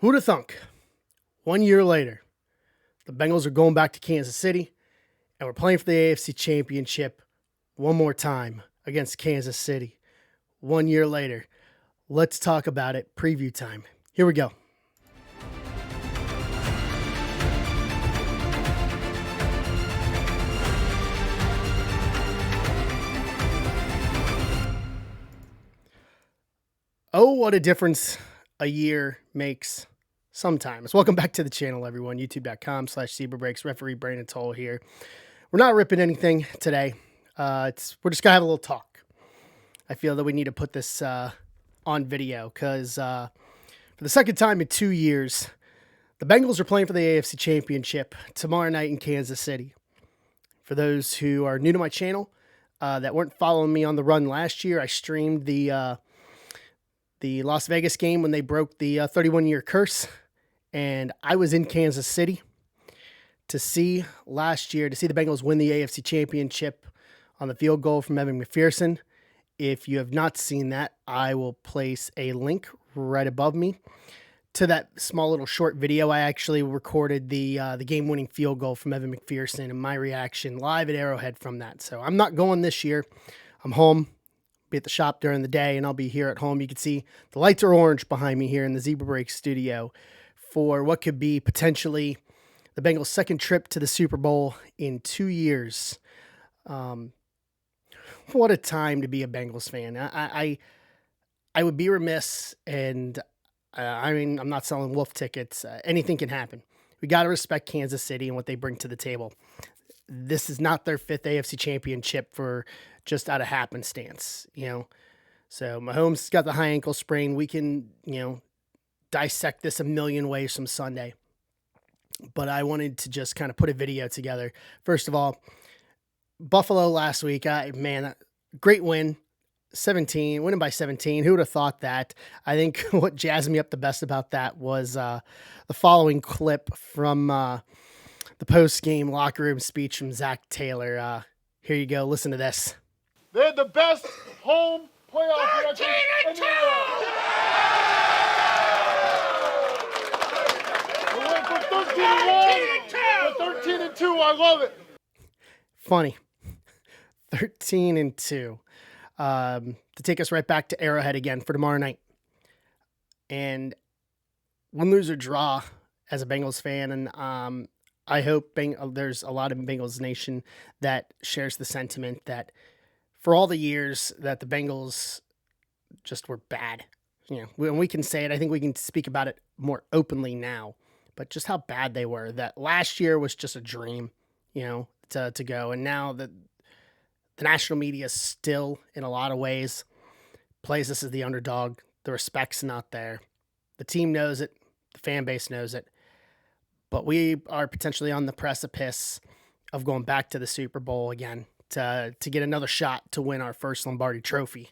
Who'd have thunk? 1 year later, the Bengals are going back to Kansas City, and we're playing for the AFC Championship one more time against Kansas City. 1 year later, let's talk about it. Preview time. Here we go. Oh, what a difference a year makes sometimes. Welcome back to the channel, everyone. YouTube.com/ZebraBreaks. Referee Brandon Toll here. We're not ripping anything today. We're just going to have a little talk. I feel that we need to put this on video because for the second time in 2 years, the Bengals are playing for the AFC Championship tomorrow night in Kansas City. For those who are new to my channel that weren't following me on the run last year, I streamed the Las Vegas game when they broke the 31-year curse, and I was in Kansas City to see the Bengals win the AFC Championship on the field goal from Evan McPherson. If you have not seen that, I will place a link right above me to that small little short video. I actually recorded the game-winning field goal from Evan McPherson and my reaction live at Arrowhead from that. So I'm not going this year. I'm home. Be at the shop during the day, and I'll be here at home. You can see the lights are orange behind me here in the Zebra Break studio for what could be potentially the Bengals' second trip to the Super Bowl in 2 years. What a time to be a Bengals fan. I would be remiss, and I'm not selling wolf tickets. Anything can happen. We got to respect Kansas City and what they bring to the table. This is not their fifth AFC championship for just out of happenstance, So Mahomes got the high ankle sprain. We can, dissect this a million ways from Sunday. But I wanted to just kind of put a video together. First of all, Buffalo last week, great win. Winning by 17. Who would have thought that? I think what jazzed me up the best about that was the following clip from the post-game locker room speech from Zach Taylor. Here you go. Listen to this. They had the best home playoff record in the world. We went from 13-1 to 13-2. I love it. Funny. 13-2. To take us right back to Arrowhead again for tomorrow night. And win, lose, or draw as a Bengals fan. And I hope there's a lot of Bengals Nation that shares the sentiment that for all the years that the Bengals just were bad, when we can say it, I think we can speak about it more openly now, but just how bad they were, that last year was just a dream, to go. And now that the national media still, in a lot of ways, plays us as the underdog. The respect's not there. The team knows it. The fan base knows it. But we are potentially on the precipice of going back to the Super Bowl again to get another shot to win our first Lombardi trophy.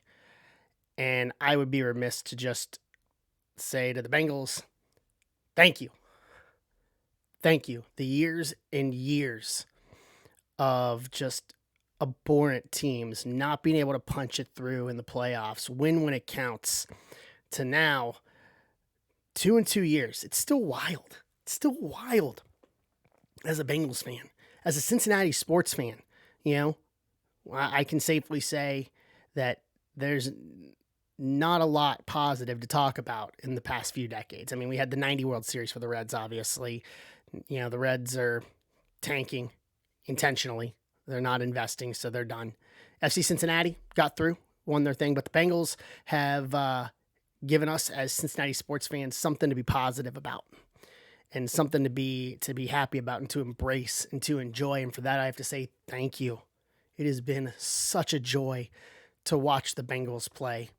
And I would be remiss to just say to the Bengals, thank you. Thank you. The years and years of just abhorrent teams not being able to punch it through in the playoffs, win when it counts, to now 2 years. It's still wild. It's still wild as a Bengals fan, as a Cincinnati sports fan. I can safely say that there's not a lot positive to talk about in the past few decades. I mean, we had the 90 World Series for the Reds, obviously. The Reds are tanking intentionally. They're not investing, so they're done. FC Cincinnati got through, won their thing, but the Bengals have given us as Cincinnati sports fans something to be positive about and something to be happy about and to embrace and to enjoy. And for that, I have to say thank you. It has been such a joy to watch the Bengals play.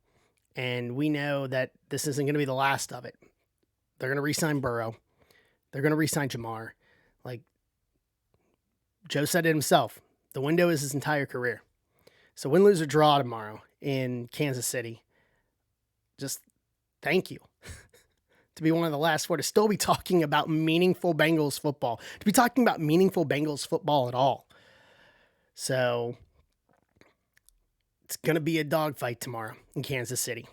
And we know that this isn't going to be the last of it. They're going to re-sign Burrow. They're going to re-sign Jamar. Like Joe said it himself, the window is his entire career. So win, lose, or draw tomorrow in Kansas City. Just thank you. To be one of the last four, to still be talking about meaningful Bengals football, to be talking about meaningful Bengals football at all. So it's going to be a dogfight tomorrow in Kansas City.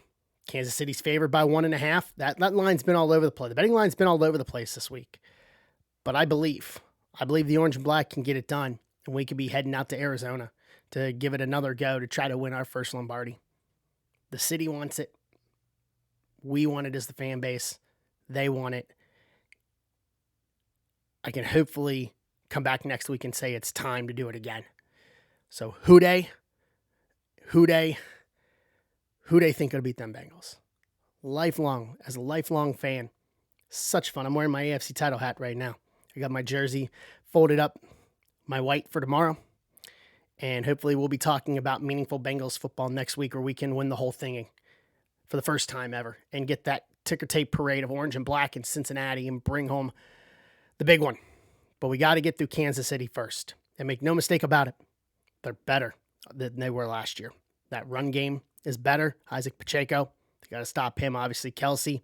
Kansas City's favored by 1.5. That line's been all over the place. The betting line's been all over the place this week. But I believe the orange and black can get it done, and we could be heading out to Arizona to give it another go to try to win our first Lombardi. The city wants it. We want it as the fan base. They want it. I can hopefully come back next week and say it's time to do it again. So who they think it'll beat them Bengals? As a lifelong fan, such fun. I'm wearing my AFC title hat right now. I got my jersey folded up, my white for tomorrow. And hopefully we'll be talking about meaningful Bengals football next week, where we can win the whole thing for the first time ever and get that ticker tape parade of orange and black in Cincinnati and bring home the big one. But we got to get through Kansas City first. And make no mistake about it, they're better than they were last year. That run game is better. Isaac Pacheco, they got to stop him. Obviously, Kelsey.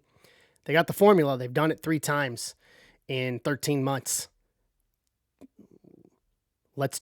They got the formula. They've done it 3 times in 13 months.